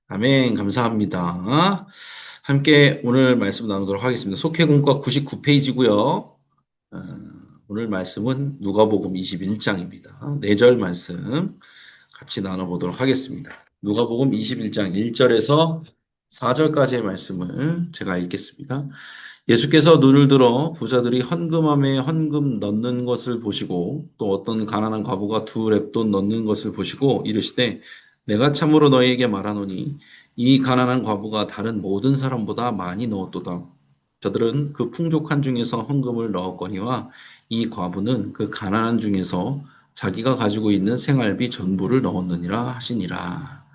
아멘. 감사합니다. 함께 오늘 말씀 나누도록 하겠습니다. 속회공과 99페이지고요. 오늘 말씀은 누가복음 21장입니다. 4절 말씀 같이 나눠보도록 하겠습니다. 누가복음 21장 1절에서 4절까지의 말씀을 제가 읽겠습니다. 예수께서 눈을 들어 부자들이 헌금함에 헌금 넣는 것을 보시고 또 어떤 가난한 과부가 두 렙돈 넣는 것을 보시고 이르시되 내가 참으로 너희에게 말하노니 이 가난한 과부가 다른 모든 사람보다 많이 넣었도다. 저들은 그 풍족한 중에서 헌금을 넣었거니와 이 과부는 그 가난한 중에서 자기가 가지고 있는 생활비 전부를 넣었느니라 하시니라.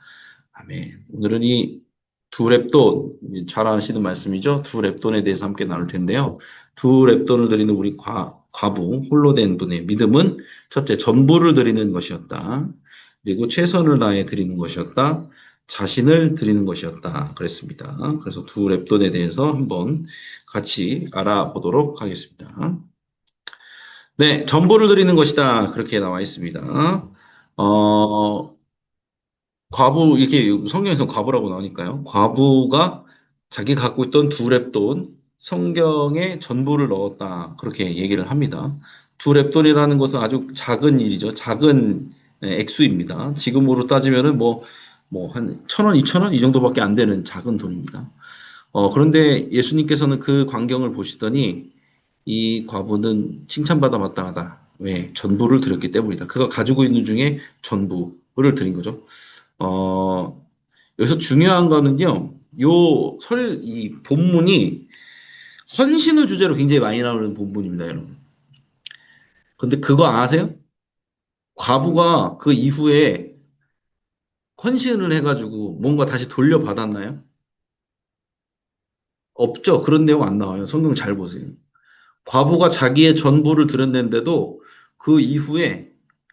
아멘. 오늘은 이 두 렙돈, 잘 아시는 말씀이죠. 두 렙돈에 대해서 함께 나눌 텐데요. 두 렙돈을 드리는 우리 과부, 홀로 된 분의 믿음은 첫째, 전부를 드리는 것이었다. 그리고 최선을 다해 드리는 것이었다. 자신을 드리는 것이었다. 그랬습니다. 그래서 두 렙돈에 대해서 한번 같이 알아보도록 하겠습니다. 네, 전부를 드리는 것이다. 그렇게 나와 있습니다. 어, 과부, 이렇게 성경에서 과부라고 나오니까요. 과부가 자기 갖고 있던 두 렙돈, 성경에 전부를 넣었다. 그렇게 얘기를 합니다. 두 렙돈이라는 것은 아주 작은 일이죠. 작은 액수입니다. 지금으로 따지면은 한 1,000원, 2,000원 이 정도밖에 안 되는 작은 돈입니다. 그런데 예수님께서는 그 광경을 보시더니 이 과부는 칭찬받아 마땅하다. 왜? 전부를 드렸기 때문이다. 그가 가지고 있는 중에 전부를 드린 거죠. 어, 여기서 중요한 거는요, 이 본문이 헌신을 주제로 굉장히 많이 나오는 본문입니다, 여러분. 근데 그거 아세요? 과부가 그 이후에 헌신을 해가지고 뭔가 다시 돌려받았나요? 없죠. 그런 내용 안 나와요. 성경 잘 보세요. 과부가 자기의 전부를 드렸는데도 그 이후에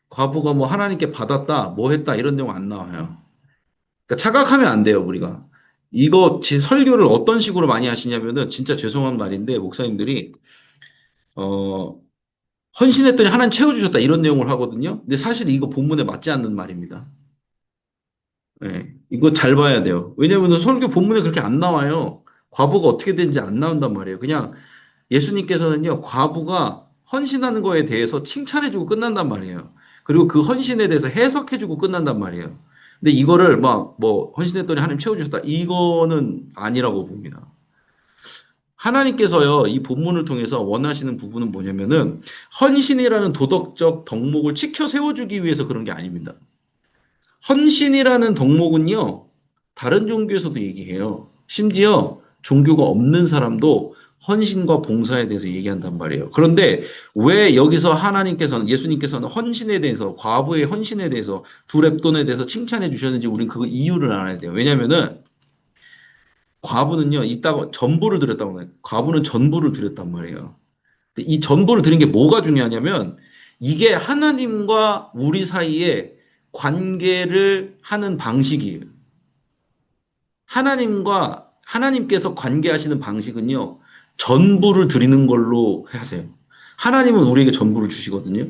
과부가 뭐 하나님께 받았다, 뭐 했다, 이런 내용 안 나와요. 그러니까 착각하면 안 돼요, 우리가. 이거 제 설교를 어떤 식으로 많이 하시냐면은 진짜 죄송한 말인데 목사님들이 어 헌신했더니 하나님 채워주셨다 이런 내용을 하거든요. 근데 사실 이거 본문에 맞지 않는 말입니다. 예, 이거 잘 봐야 돼요. 왜냐하면 설교 본문에 그렇게 안 나와요. 과부가 어떻게 되는지 안 나온단 말이에요. 그냥 예수님께서는요, 과부가 헌신하는 거에 대해서 칭찬해주고 끝난단 말이에요. 그리고 그 헌신에 대해서 해석해주고 끝난단 말이에요. 근데 이거를 헌신했더니 하나님 채워주셨다. 이거는 아니라고 봅니다. 하나님께서요, 이 본문을 통해서 원하시는 부분은 뭐냐면은, 헌신이라는 도덕적 덕목을 지켜 세워주기 위해서 그런 게 아닙니다. 헌신이라는 덕목은요, 다른 종교에서도 얘기해요. 심지어 종교가 없는 사람도 헌신과 봉사에 대해서 얘기한단 말이에요. 그런데 왜 여기서 예수님께서는 헌신에 대해서, 과부의 헌신에 대해서, 두 렙돈에 대해서 칭찬해 주셨는지 우리는 그 이유를 알아야 돼요. 왜냐면은 과부는요, 이따가 전부를 드렸다고 해요. 과부는 전부를 드렸단 말이에요. 근데 이 전부를 드린 게 뭐가 중요하냐면 이게 하나님과 우리 사이에 관계를 하는 방식이에요. 하나님께서 관계하시는 방식은요, 전부를 드리는 걸로 하세요. 하나님은 우리에게 전부를 주시거든요.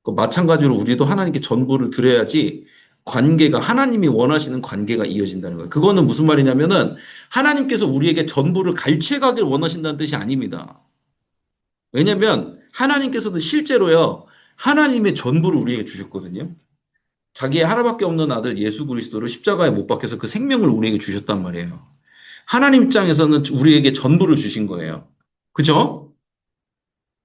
마찬가지로 우리도 하나님께 전부를 드려야지 하나님이 원하시는 관계가 이어진다는 거예요. 그거는 무슨 말이냐면은 하나님께서 우리에게 전부를 갈취해 가길 원하신다는 뜻이 아닙니다. 왜냐면 하나님께서는 실제로요, 하나님의 전부를 우리에게 주셨거든요. 자기의 하나밖에 없는 아들 예수 그리스도를 십자가에 못 박혀서 그 생명을 우리에게 주셨단 말이에요. 하나님 입장에서는 우리에게 전부를 주신 거예요. 그죠?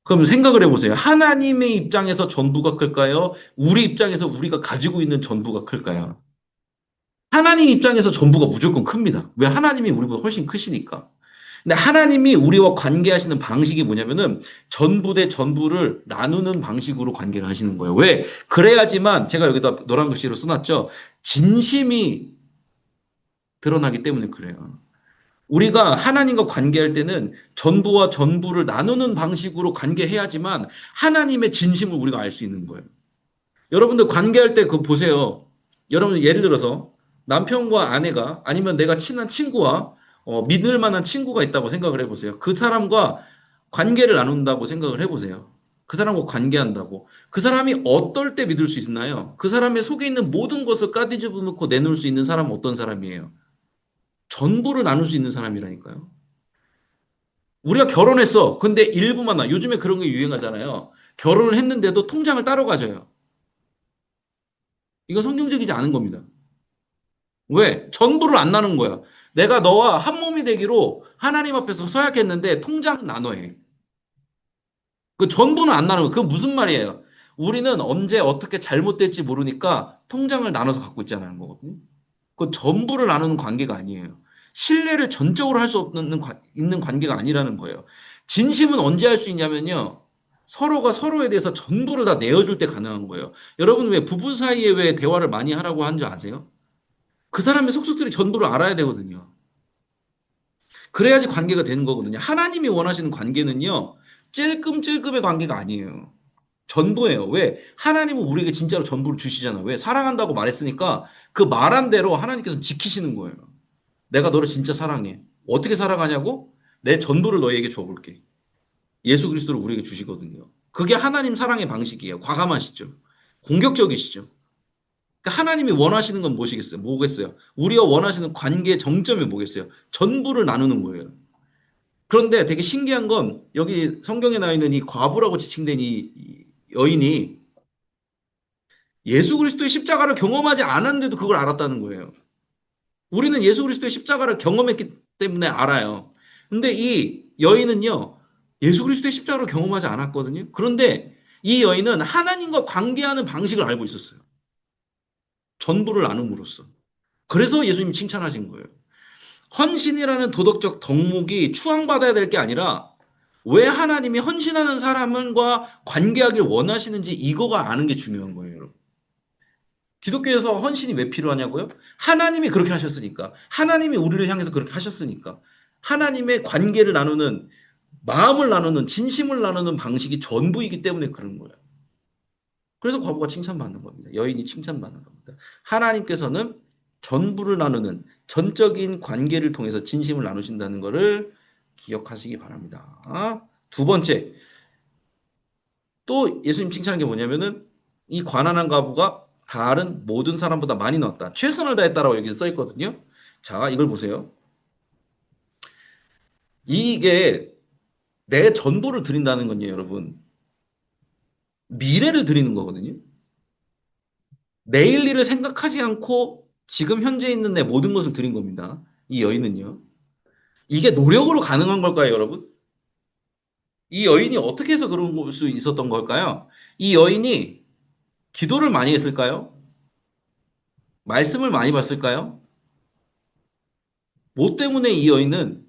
그럼 생각을 해보세요. 하나님의 입장에서 전부가 클까요? 우리 입장에서 우리가 가지고 있는 전부가 클까요? 하나님 입장에서 전부가 무조건 큽니다. 왜? 하나님이 우리보다 훨씬 크시니까. 근데 하나님이 우리와 관계하시는 방식이 뭐냐면은 전부 대 전부를 나누는 방식으로 관계를 하시는 거예요. 왜? 그래야지만 제가 여기다 노란 글씨로 써놨죠. 진심이 드러나기 때문에 그래요. 우리가 하나님과 관계할 때는 전부와 전부를 나누는 방식으로 관계해야지만 하나님의 진심을 우리가 알 수 있는 거예요. 여러분들 관계할 때 그거 보세요. 여러분 예를 들어서 남편과 아내가 아니면 내가 친한 친구와 믿을 만한 친구가 있다고 생각을 해보세요. 그 사람과 관계를 나눈다고 생각을 해보세요. 그 사람과 관계한다고. 그 사람이 어떨 때 믿을 수 있나요? 그 사람의 속에 있는 모든 것을 까뒤집어 놓고 내놓을 수 있는 사람은 어떤 사람이에요? 전부를 나눌 수 있는 사람이라니까요. 우리가 결혼했어. 근데 일부만 나. 요즘에 그런 게 유행하잖아요. 결혼을 했는데도 통장을 따로 가져요. 이거 성경적이지 않은 겁니다. 왜? 전부를 안 나눈 거야. 내가 너와 한 몸이 되기로 하나님 앞에서 서약했는데 통장은 나눠해. 그 전부는 안 나누고 그 무슨 말이에요? 우리는 언제 어떻게 잘못될지 모르니까 통장을 나눠서 갖고 있자는 거거든요. 그 전부를 나누는 관계가 아니에요. 신뢰를 전적으로 할 수 없는 있는 관계가 아니라는 거예요. 진심은 언제 할 수 있냐면요. 서로가 서로에 대해서 전부를 다 내어줄 때 가능한 거예요. 여러분 왜 부부 사이에 왜 대화를 많이 하라고 하는 줄 아세요? 그 사람의 속속들이 전부를 알아야 되거든요. 그래야지 관계가 되는 거거든요. 하나님이 원하시는 관계는요. 찔끔찔끔의 관계가 아니에요. 전부예요. 왜? 하나님은 우리에게 진짜로 전부를 주시잖아요. 왜? 사랑한다고 말했으니까 그 말한 대로 하나님께서 지키시는 거예요. 내가 너를 진짜 사랑해. 어떻게 사랑하냐고? 내 전부를 너에게 줘볼게. 예수 그리스도를 우리에게 주시거든요. 그게 하나님 사랑의 방식이에요. 과감하시죠. 공격적이시죠. 그러니까 하나님이 원하시는 건 무엇이겠어요? 뭐겠어요? 우리가 원하시는 관계의 정점이 뭐겠어요? 전부를 나누는 거예요. 그런데 되게 신기한 건 여기 성경에 나와 있는 이 과부라고 지칭된 이 여인이 예수 그리스도의 십자가를 경험하지 않았는데도 그걸 알았다는 거예요. 우리는 예수 그리스도의 십자가를 경험했기 때문에 알아요. 근데 이 여인은요, 예수 그리스도의 십자가를 경험하지 않았거든요. 그런데 이 여인은 하나님과 관계하는 방식을 알고 있었어요. 전부를 나눔으로써. 그래서 예수님이 칭찬하신 거예요. 헌신이라는 도덕적 덕목이 추앙받아야 될 게 아니라 왜 하나님이 헌신하는 사람과 관계하길 원하시는지 이거가 아는 게 중요한 거예요, 여러분. 기독교에서 헌신이 왜 필요하냐고요? 하나님이 그렇게 하셨으니까. 하나님이 우리를 향해서 그렇게 하셨으니까. 하나님의 관계를 나누는, 마음을 나누는, 진심을 나누는 방식이 전부이기 때문에 그런 거예요. 그래서 과부가 칭찬받는 겁니다. 여인이 칭찬받는 겁니다. 하나님께서는 전부를 나누는 전적인 관계를 통해서 진심을 나누신다는 것을 기억하시기 바랍니다. 두 번째, 또 예수님 칭찬한 게 뭐냐면은 이 가난한 과부가 다른 모든 사람보다 많이 넣었다. 최선을 다했다라고 여기 써 있거든요. 자, 이걸 보세요. 이게 내 전부를 드린다는 건요, 여러분. 미래를 드리는 거거든요. 내일 일을 생각하지 않고 지금 현재 있는 내 모든 것을 드린 겁니다. 이 여인은요. 이게 노력으로 가능한 걸까요, 여러분? 이 여인이 어떻게 해서 그런 수 있었던 걸까요? 이 여인이 기도를 많이 했을까요? 말씀을 많이 봤을까요? 뭐 때문에 이 여인은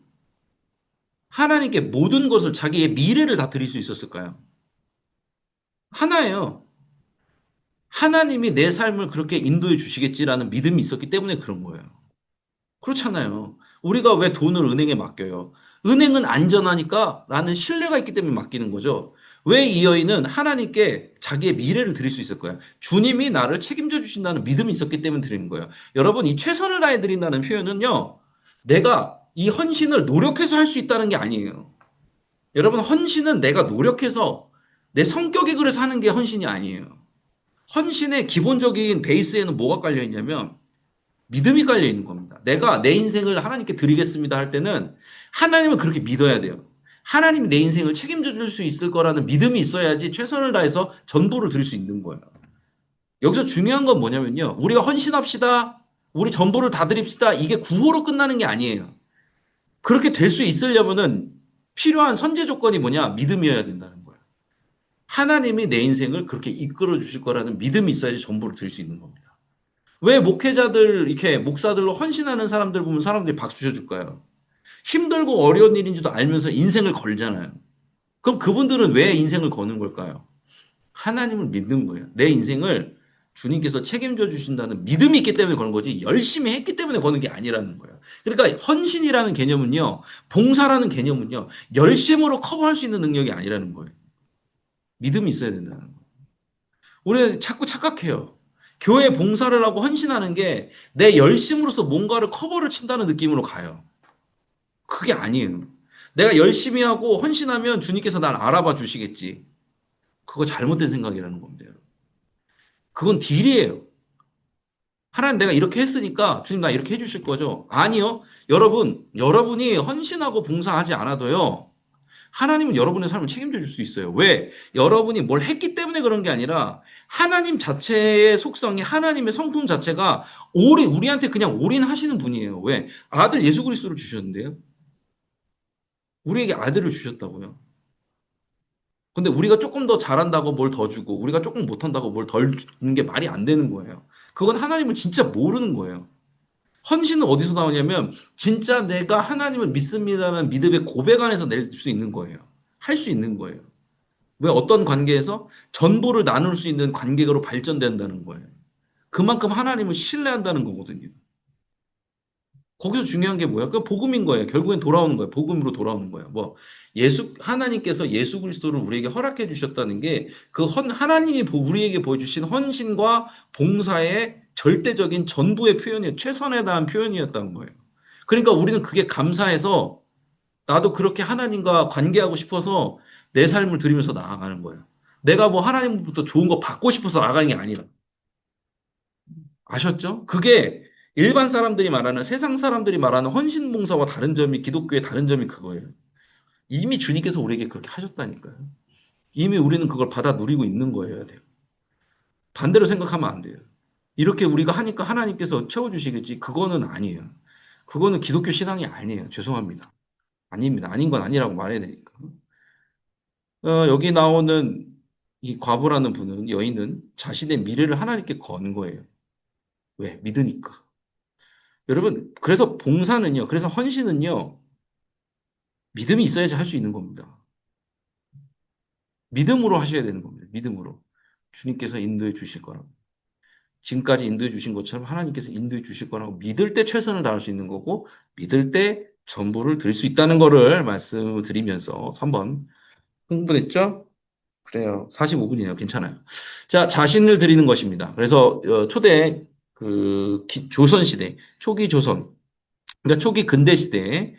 하나님께 모든 것을 자기의 미래를 다 드릴 수 있었을까요? 하나예요. 하나님이 내 삶을 그렇게 인도해 주시겠지라는 믿음이 있었기 때문에 그런 거예요. 그렇잖아요. 우리가 왜 돈을 은행에 맡겨요? 은행은 안전하니까 라는 신뢰가 있기 때문에 맡기는 거죠. 왜 이 여인은 하나님께 자기의 미래를 드릴 수 있을 거예요? 주님이 나를 책임져 주신다는 믿음이 있었기 때문에 드리는 거예요. 여러분, 이 최선을 다해 드린다는 표현은요, 내가 이 헌신을 노력해서 할 수 있다는 게 아니에요. 여러분, 헌신은 내가 노력해서 내 성격에 그래서 하는 게 헌신이 아니에요. 헌신의 기본적인 베이스에는 뭐가 깔려 있냐면 믿음이 깔려 있는 겁니다. 내가 내 인생을 하나님께 드리겠습니다 할 때는 하나님을 그렇게 믿어야 돼요. 하나님이 내 인생을 책임져 줄 수 있을 거라는 믿음이 있어야지 최선을 다해서 전부를 드릴 수 있는 거예요. 여기서 중요한 건 뭐냐면요. 우리가 헌신합시다. 우리 전부를 다 드립시다. 이게 구호로 끝나는 게 아니에요. 그렇게 될 수 있으려면은 필요한 선제 조건이 뭐냐? 믿음이어야 된다는 거예요. 하나님이 내 인생을 그렇게 이끌어 주실 거라는 믿음이 있어야지 전부를 드릴 수 있는 겁니다. 왜 목회자들, 이렇게 목사들로 헌신하는 사람들 보면 사람들이 박수 쳐줄까요? 힘들고 어려운 일인지도 알면서 인생을 걸잖아요. 그럼 그분들은 왜 인생을 거는 걸까요? 하나님을 믿는 거예요. 내 인생을 주님께서 책임져 주신다는 믿음이 있기 때문에 거는 거지 열심히 했기 때문에 거는 게 아니라는 거예요. 그러니까 헌신이라는 개념은요. 봉사라는 개념은요. 열심으로 커버할 수 있는 능력이 아니라는 거예요. 믿음이 있어야 된다는 거예요. 우리가 자꾸 착각해요. 교회 봉사를 하고 헌신하는 게 내 열심으로서 뭔가를 커버를 친다는 느낌으로 가요. 그게 아니에요. 내가 열심히 하고 헌신하면 주님께서 날 알아봐 주시겠지. 그거 잘못된 생각이라는 겁니다. 여러분. 그건 딜이에요. 하나님 내가 이렇게 했으니까 주님 나 이렇게 해주실 거죠? 아니요. 여러분이 헌신하고 봉사하지 않아도요. 하나님은 여러분의 삶을 책임져 줄 수 있어요. 왜? 여러분이 뭘 했기 때문에 그런 게 아니라 하나님 자체의 속성이 하나님의 성품 자체가 우리한테 그냥 올인하시는 분이에요. 왜? 아들 예수 그리스도를 주셨는데요. 우리에게 아들을 주셨다고요. 근데 우리가 조금 더 잘한다고 뭘 더 주고 우리가 조금 못한다고 뭘 덜 주는 게 말이 안 되는 거예요. 그건 하나님을 진짜 모르는 거예요. 헌신은 어디서 나오냐면 진짜 내가 하나님을 믿습니다라는 믿음의 고백 안에서 낼 수 있는 거예요. 할 수 있는 거예요. 왜 어떤 관계에서 전부를 나눌 수 있는 관계로 발전된다는 거예요. 그만큼 하나님을 신뢰한다는 거거든요. 거기서 중요한 게 뭐야? 그 복음인 거예요. 결국엔 돌아오는 거예요. 복음으로 돌아오는 거예요. 뭐 하나님께서 예수 그리스도를 우리에게 허락해 주셨다는 게 하나님이 우리에게 보여주신 헌신과 봉사의 절대적인 전부의 표현이에요. 최선에 다한 표현이었다는 거예요. 그러니까 우리는 그게 감사해서 나도 그렇게 하나님과 관계하고 싶어서 내 삶을 드리면서 나아가는 거예요. 내가 뭐 하나님부터 좋은 거 받고 싶어서 나아가는 게 아니라. 아셨죠? 그게 일반 사람들이 말하는 세상 사람들이 말하는 헌신봉사와 다른 점이 기독교의 다른 점이 그거예요. 이미 주님께서 우리에게 그렇게 하셨다니까요. 이미 우리는 그걸 받아 누리고 있는 거여야 돼요. 반대로 생각하면 안 돼요. 이렇게 우리가 하니까 하나님께서 채워주시겠지. 그거는 아니에요. 그거는 기독교 신앙이 아니에요. 죄송합니다. 아닙니다. 아닌 건 아니라고 말해야 되니까. 여기 나오는 이 과부라는 분은 여인은 자신의 미래를 하나님께 건 거예요. 왜? 믿으니까. 여러분, 그래서 봉사는요, 그래서 헌신은요, 믿음이 있어야지 할 수 있는 겁니다. 믿음으로 하셔야 되는 겁니다. 믿음으로. 주님께서 인도해 주실 거라고. 지금까지 인도해 주신 것처럼 하나님께서 인도해 주실 거라고 믿을 때 최선을 다할 수 있는 거고, 믿을 때 전부를 드릴 수 있다는 거를 말씀을 드리면서 3번 흥분했죠? 그래요. 45분이네요. 괜찮아요. 자, 자신을 드리는 것입니다. 그래서 초대 조선 시대, 초기 조선, 그러니까 초기 근대 시대에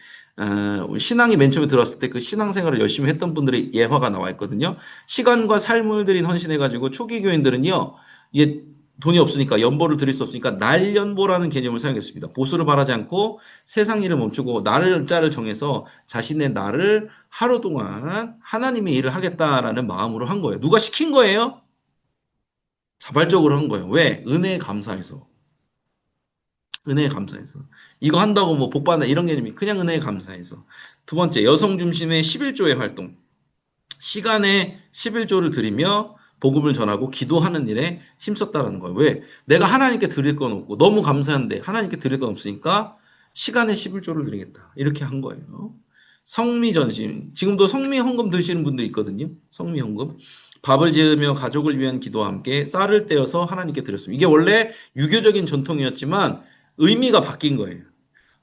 신앙이 맨 처음에 들어왔을 때 그 신앙생활을 열심히 했던 분들의 예화가 나와 있거든요. 시간과 삶을 들인 헌신해가지고 초기 교인들은요, 이게 돈이 없으니까 연보를 드릴 수 없으니까 날연보라는 개념을 사용했습니다. 보수를 바라지 않고 세상 일을 멈추고 날짜를 정해서 자신의 날을 하루 동안 하나님의 일을 하겠다라는 마음으로 한 거예요. 누가 시킨 거예요? 자발적으로 한 거예요. 왜? 은혜에 감사해서. 은혜에 감사해서. 이거 한다고 뭐 복 받나 이런 개념이 그냥 은혜에 감사해서. 두 번째, 여성 중심의 11조의 활동. 시간에 11조를 드리며 복음을 전하고 기도하는 일에 힘썼다라는 거예요. 왜? 내가 하나님께 드릴 건 없고 너무 감사한데 하나님께 드릴 건 없으니까 시간에 11조를 드리겠다. 이렇게 한 거예요. 성미전심. 지금도 성미 헌금 드시는 분도 있거든요. 성미 헌금. 밥을 지으며 가족을 위한 기도와 함께 쌀을 떼어서 하나님께 드렸습니다. 이게 원래 유교적인 전통이었지만 의미가 바뀐 거예요.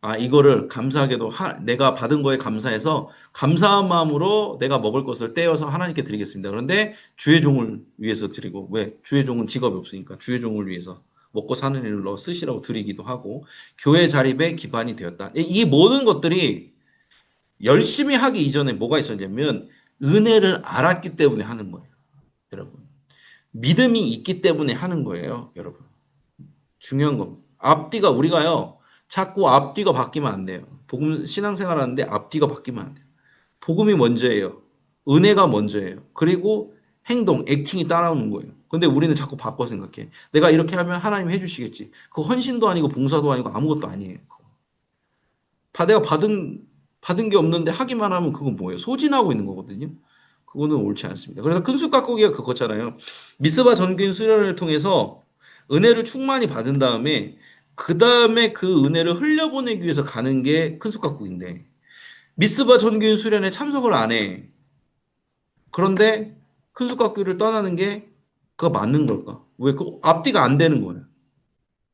아, 이거를 감사하게도 내가 받은 거에 감사해서 감사한 마음으로 내가 먹을 것을 떼어서 하나님께 드리겠습니다. 그런데 주의 종을 위해서 드리고, 왜? 주의 종은 직업이 없으니까 주의 종을 위해서 먹고 사는 일로 쓰시라고 드리기도 하고, 교회 자립의 기반이 되었다. 이 모든 것들이 열심히 하기 이전에 뭐가 있었냐면, 은혜를 알았기 때문에 하는 거예요. 여러분. 믿음이 있기 때문에 하는 거예요. 여러분. 중요한 겁니다. 앞뒤가 우리가요. 자꾸 앞뒤가 바뀌면 안 돼요. 복음 신앙생활 하는데 앞뒤가 바뀌면 안 돼요. 복음이 먼저예요. 은혜가 먼저예요. 그리고 행동, 액팅이 따라오는 거예요. 근데 우리는 자꾸 바꿔 생각해. 내가 이렇게 하면 하나님 해주시겠지. 그 헌신도 아니고 봉사도 아니고 아무것도 아니에요. 내가 받은 게 없는데 하기만 하면 그건 뭐예요? 소진하고 있는 거거든요. 그거는 옳지 않습니다. 그래서 큰술 깎고기가 그거잖아요. 미스바 전교인 수련을 통해서 은혜를 충만히 받은 다음에 그 다음에 그 은혜를 흘려보내기 위해서 가는 게 큰술 깎고기인데 미스바 전교인 수련에 참석을 안 해. 그런데 큰술 깎고기를 떠나는 게 그거 맞는 걸까? 왜? 그 앞뒤가 안 되는 거예요.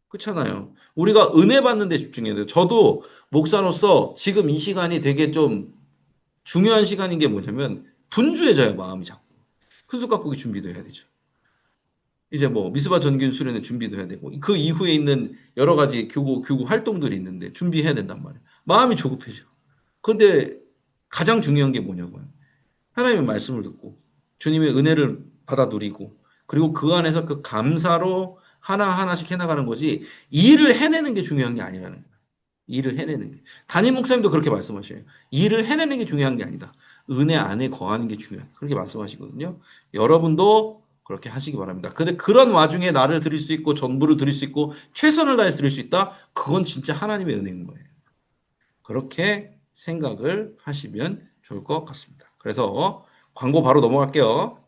그렇잖아요. 우리가 은혜 받는 데 집중해야 돼요. 저도 목사로서 지금 이 시간이 되게 좀 중요한 시간인 게 뭐냐면 분주해져요, 마음이 자꾸. 큰술 깎고기 준비도 해야 되죠. 이제 뭐 미스바 전균 수련회 준비도 해야 되고 그 이후에 있는 여러 가지 교구 활동들이 있는데 준비해야 된단 말이에요. 마음이 조급해져. 그런데 가장 중요한 게 뭐냐고요. 하나님의 말씀을 듣고 주님의 은혜를 받아 누리고, 그리고 그 안에서 그 감사로 하나하나씩 해나가는 거지, 일을 해내는 게 중요한 게 아니라는 거예요. 일을 해내는 게. 담임 목사님도 그렇게 말씀하셔요. 일을 해내는 게 중요한 게 아니다. 은혜 안에 거하는 게 중요하다. 그렇게 말씀하시거든요. 여러분도 그렇게 하시기 바랍니다. 근데 그런 와중에 나를 드릴 수 있고 전부를 드릴 수 있고 최선을 다해서 드릴 수 있다? 그건 진짜 하나님의 은혜인 거예요. 그렇게 생각을 하시면 좋을 것 같습니다. 그래서 광고 바로 넘어갈게요.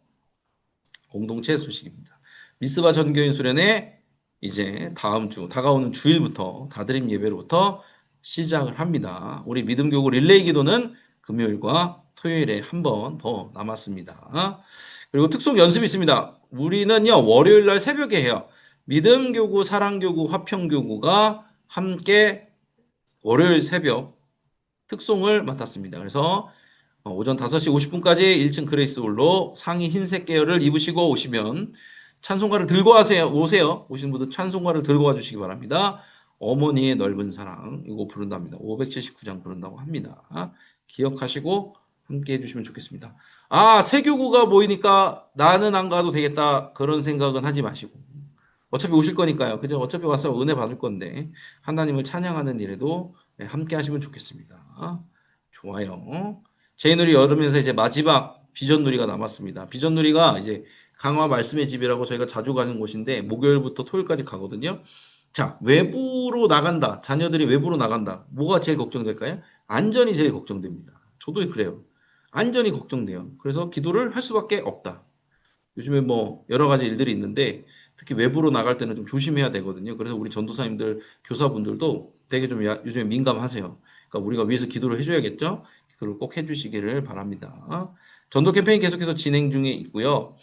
공동체 소식입니다. 미스바 전교인 수련회 이제 다음 주 다가오는 주일부터 다드림 예배로부터 시작을 합니다. 우리 믿음교구 릴레이 기도는 금요일과 토요일에 한 번 더 남았습니다. 그리고 특송 연습이 있습니다. 우리는요 월요일 날 새벽에 해요. 믿음교구, 사랑교구, 화평교구가 함께 월요일 새벽 특송을 맡았습니다. 그래서 오전 5시 50분까지 1층 그레이스홀로 상의 흰색 계열을 입으시고 오시면 찬송가를 들고 오세요. 오시는 분들 찬송가를 들고 와주시기 바랍니다. 어머니의 넓은 사랑 이거 부른답니다. 579장 부른다고 합니다. 기억하시고 함께 해주시면 좋겠습니다. 새 교구가 모이니까 나는 안 가도 되겠다 그런 생각은 하지 마시고 어차피 오실 거니까요. 그죠? 어차피 와서 은혜 받을 건데 하나님을 찬양하는 일에도 함께 하시면 좋겠습니다. 좋아요. 제이누리 여름에서 이제 마지막 비전누리가 남았습니다. 비전누리가 이제 강화 말씀의 집이라고 저희가 자주 가는 곳인데 목요일부터 토요일까지 가거든요. 자, 외부로 나간다. 자녀들이 외부로 나간다. 뭐가 제일 걱정될까요? 안전이 제일 걱정됩니다. 저도 그래요. 안전이 걱정돼요. 그래서 기도를 할 수밖에 없다. 요즘에 뭐 여러 가지 일들이 있는데 특히 외부로 나갈 때는 좀 조심해야 되거든요. 그래서 우리 전도사님들, 교사분들도 되게 좀 요즘에 민감하세요. 그러니까 우리가 위해서 기도를 해줘야겠죠? 기도를 꼭 해주시기를 바랍니다. 전도 캠페인 계속해서 진행 중에 있고요.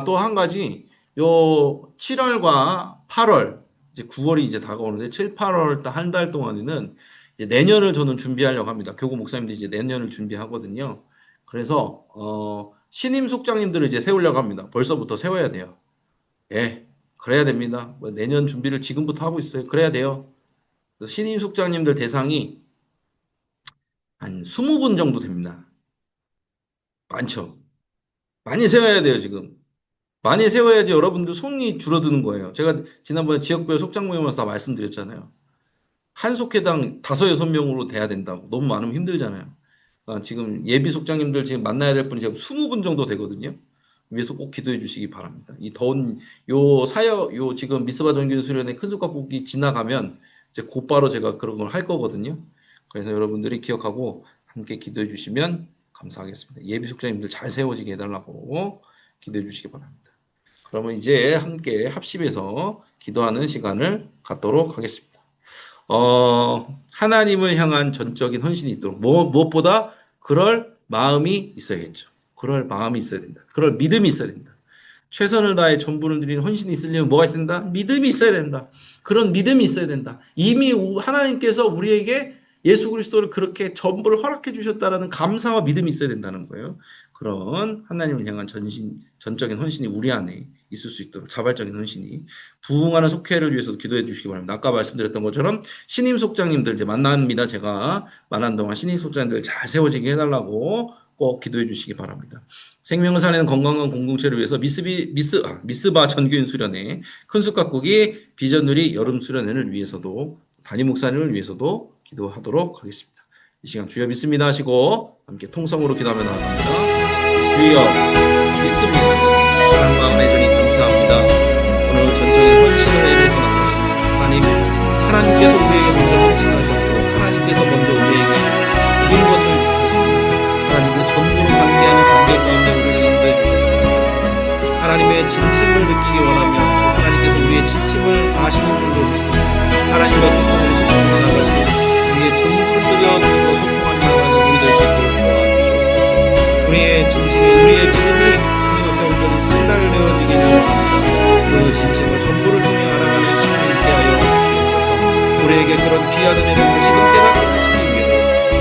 또 한 가지, 요 7월과 8월, 이제 9월이 이제 다가오는데 7, 8월 한 달 동안에는 이제 내년을 저는 준비하려고 합니다. 교구 목사님들이 이제 내년을 준비하거든요. 그래서 신임 속장님들을 이제 세우려고 합니다. 벌써부터 세워야 돼요. 예, 그래야 됩니다. 내년 준비를 지금부터 하고 있어요. 그래야 돼요. 신임 속장님들 대상이 한 20분 정도 됩니다. 많죠. 많이 세워야 돼요, 지금. 많이 세워야지 여러분들 손이 줄어드는 거예요. 제가 지난번에 지역별 속장 모임에서 다 말씀드렸잖아요. 한 속회당 5, 6명으로 돼야 된다고. 너무 많으면 힘들잖아요. 그러니까 지금 예비 속장님들 지금 만나야 될 분이 지금 20분 정도 되거든요. 위해서 꼭 기도해 주시기 바랍니다. 이 더운 요 지금 미스바 전교 수련회 큰 숟가락국이 지나가면 이제 곧바로 제가 그런 걸 할 거거든요. 그래서 여러분들이 기억하고 함께 기도해 주시면 감사하겠습니다. 예비 속장님들 잘 세워지게 해달라고 기도해 주시기 바랍니다. 그러면 이제 함께 합심해서 기도하는 시간을 갖도록 하겠습니다. 하나님을 향한 전적인 헌신이 있도록 무엇보다 그럴 마음이 있어야겠죠. 그럴 마음이 있어야 된다. 그럴 믿음이 있어야 된다. 최선을 다해 전부를 드리는 헌신이 있으려면 뭐가 있어야 된다? 믿음이 있어야 된다. 그런 믿음이 있어야 된다. 이미 하나님께서 우리에게 예수 그리스도를 그렇게 전부를 허락해 주셨다라는 감사와 믿음이 있어야 된다는 거예요. 그런 하나님을 향한 전적인 헌신이 우리 안에 있을 수 있도록 자발적인 헌신이 부흥하는 속회를 위해서도 기도해 주시기 바랍니다. 아까 말씀드렸던 것처럼 신임 속장님들 이제 만납니다. 제가 만난 동안 신임 속장님들 잘 세워지게 해달라고 꼭 기도해 주시기 바랍니다. 생명을 살리는 건강한 공동체를 위해서 미스바 전교인 수련회 큰 숟가락국이 비전누리 여름 수련회를 위해서도 담임 목사님을 위해서도 기도하도록 하겠습니다. 이 시간 주여 믿습니다 하시고 함께 통성으로 기도하며 나아갑니다. 주여 믿습니다. 사랑과 은혜 주님 감사합니다. 오늘 전적인 헌신을 위해서 나누십니다. 하나님께서 우리에게 먼저 헌신하셨고 하나님께서 먼저 우리에게 모든 것을 주셨습니다. 하나님 그 전부로 함께하는 관계 가운데 우리를 인도해 주셔서 하나님의 진심을 느끼기 원하며 하나님께서 우리의 진심을 아시는 줄로 믿습니다. 하나님과 소통하는 소통하는 말씀 우리의 전부를 드려드리고 소통하며 나가는 우리 될 수 있도록 도와주시옵소서. 우리의 진심이 우리의 믿음이 주님 앞에 온전히 상달되어지기를 원합니다. 그 진심을 전부를 통해 알아가는 시간이 있게 하여 주시옵소서. 우리에게 그런 귀한 은혜를 다시금 깨닫게 하시기 위해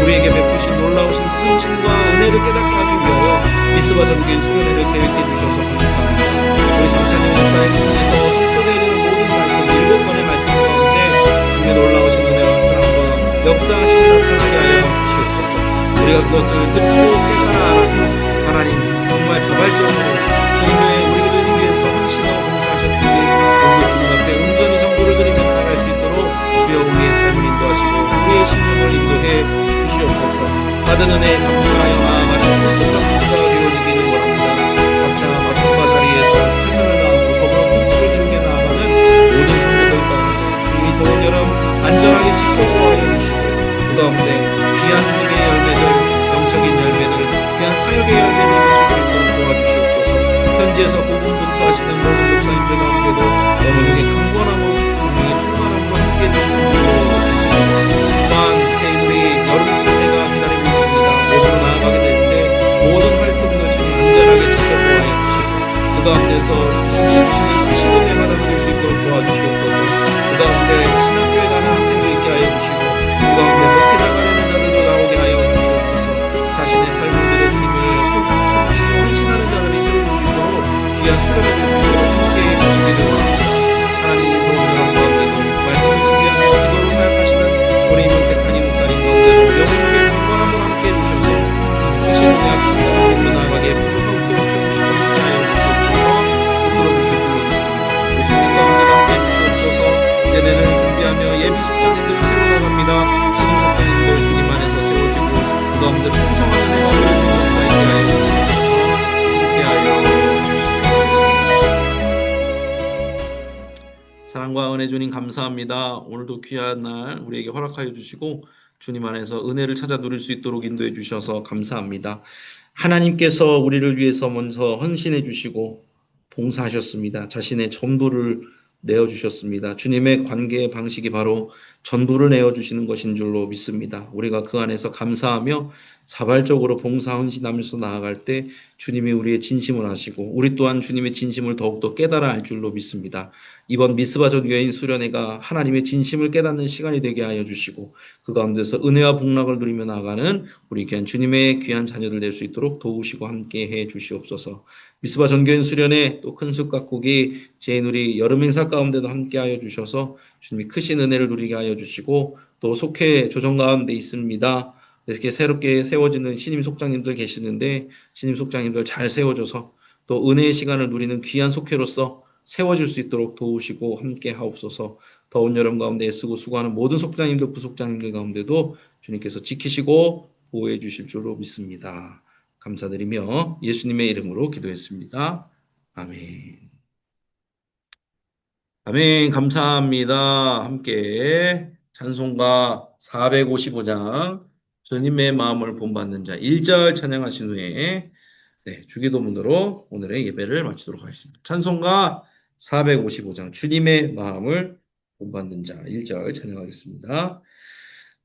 우리에게 베푸신 놀라우신 큰신과 은혜를 깨닫게 하기 위하여 미스바 전교인 수련회를 계획해 주셔서 감사합니다. 우리 장차님 목사의 통해서 성격에 대한 모든 말씀 7번의 말씀 가운데 주의 놀라우신 은혜와 사랑과 역사하심을 나타나게 하여 주시옵소서. 우리가 그것을 듣고 깨달아 알아서 하나님 정말 자발적으로 그리스도의 우리의 삶을 인도하시고 우리의 심령을 인도해 주시옵소서. 받은 은혜에 감사하여 나아가는 성도가 되어지기를 원합니다. 각자 맡은 바 자리에서 최선을 다하고 더불어 공식을 이루게 나아가는 모든 성도들 가운데 주님이 더운 여름 안전하게 지켜보아여 주시고 그 가운데 귀한 주님의 열매들, 영적인 열매들, 귀한 사역의 열매를 맺을 수 있도록 도와주시옵소서. 현지에서 복음 분투하시는 모든 목사님들 가운데도 영혼에게 강건함으로 성령의 충만함으로 함께해 주시는 줄로 믿습니다. 또한 저희들이 여름 수련회가 기다리고 있습니다. 외부로 나아가게 될 때 모든 활동들 지금 안전하게 지켜보아야 주시고 그 가운데서 주님이 주시는 크신 은혜 받아들일 수 있도록 도와주시옵소서. 그 가운데 신학교에 가는 학생들 있게 하여 주시고 그 가운데 먹히 나가려는 자들도 나오게 하여 주시옵소서. 자신의 삶을 들여 주님을 섬기고 헌신하는 자들이 세워질 수 있도록 귀한 수련회 될 수 있도록 함께해 주시기를 원합니다. 하나님 더운 여름 가운데도 말씀을 준비하며 기도로 사역하시는 우리 임택하니 목사님 가운데도 영혼에게 강건함을 함께해 주셔서 주님 크신 은혜 앞에 따라 나아가게 부족한 것도 채우시고 함께하여 주시옵소서. 붙들어 주실 줄로 믿습니다. 우리 주님 가운데도 함께해 주시옵소서. 이제 내년을 준비하며 예비 속장님들 세워나갑니다. 신임 속장님들 주님 안에서 세워지고 그 가운데 풍성한 은혜가 우리 주님 역사 있게 하여 주시옵소서. 함께 하여 사랑과 은혜 주님 감사합니다. 오늘도 귀한 날 우리에게 허락하여 주시고 주님 안에서 은혜를 찾아 누릴 수 있도록 인도해 주셔서 감사합니다. 하나님께서 우리를 위해서 먼저 헌신해 주시고 봉사하셨습니다. 자신의 전부를 내어주셨습니다. 주님의 관계의 방식이 바로 전부를 내어주시는 것인 줄로 믿습니다. 우리가 그 안에서 감사하며 자발적으로 봉사 헌신하면서 나아갈 때 주님이 우리의 진심을 아시고 우리 또한 주님의 진심을 더욱더 깨달아 알 줄로 믿습니다. 이번 미스바 전교인 수련회가 하나님의 진심을 깨닫는 시간이 되게 하여 주시고 그 가운데서 은혜와 복락을 누리며 나아가는 우리 귀한 주님의 귀한 자녀들 될 수 있도록 도우시고 함께해 주시옵소서. 미스바 전교인 수련회 또 큰숲 가꾸기 제누리 여름 행사 가운데도 함께하여 주셔서 주님이 크신 은혜를 누리게 하여 주시고 또 속회 조정 가운데 있습니다. 이렇게 새롭게 세워지는 신임 속장님들 계시는데 신임 속장님들 잘 세워줘서 또 은혜의 시간을 누리는 귀한 속회로서 세워질 수 있도록 도우시고 함께 하옵소서. 더운 여름 가운데 애쓰고 수고하는 모든 속장님들 부속장님들 가운데도 주님께서 지키시고 보호해 주실 줄로 믿습니다. 감사드리며 예수님의 이름으로 기도했습니다. 아멘. 아멘. 감사합니다. 함께 찬송가 455장 주님의 마음을 본받는 자 1절 찬양하신 후에 주기도문으로 오늘의 예배를 마치도록 하겠습니다. 찬송가 455장 주님의 마음을 본받는 자 1절 찬양하겠습니다.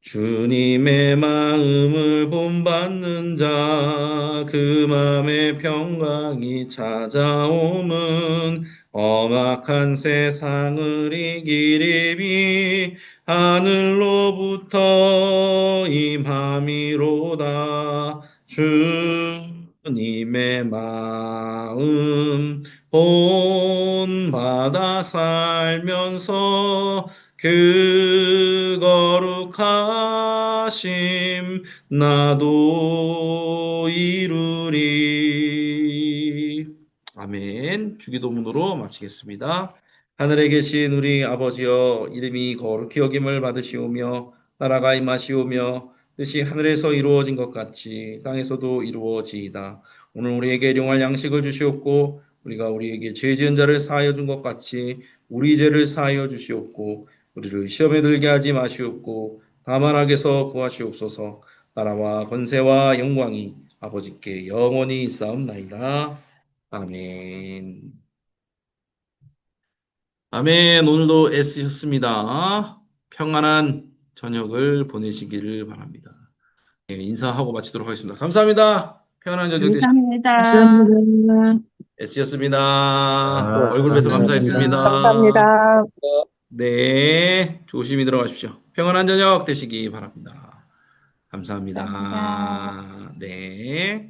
주님의 마음을 본받는 자 그 마음의 평강이 찾아옴은 험악한 세상을 이기리니 하늘로부터 임함이로다. 주님의 마음 본받아 살면서 그 거룩하심 나도 이루리. 아멘. 주기도문으로 마치겠습니다. 하늘에 계신 우리 아버지여 이름이 거룩히 여김을 받으시오며 나라가 임하시오며 뜻이 하늘에서 이루어진 것 같이 땅에서도 이루어지이다. 오늘 우리에게 일용할 양식을 주시옵고 우리가 우리에게 죄 지은 자를 사하여 준 것 같이 우리 죄를 사하여 주시옵고 우리를 시험에 들게 하지 마시옵고 다만 악에서 구하시옵소서. 나라와 권세와 영광이 아버지께 영원히 있사옵나이다. 아멘. 아멘. 오늘도 애쓰셨습니다. 평안한 저녁을 보내시기를 바랍니다. 인사하고 마치도록 하겠습니다. 감사합니다. 평안한 저녁 되시기 감사합니다. 애쓰셨습니다. 얼굴 뵈서 감사했습니다. 감사합니다. 네, 조심히 들어가십시오. 평안한 저녁 되시기 바랍니다. 감사합니다. 감사합니다. 네.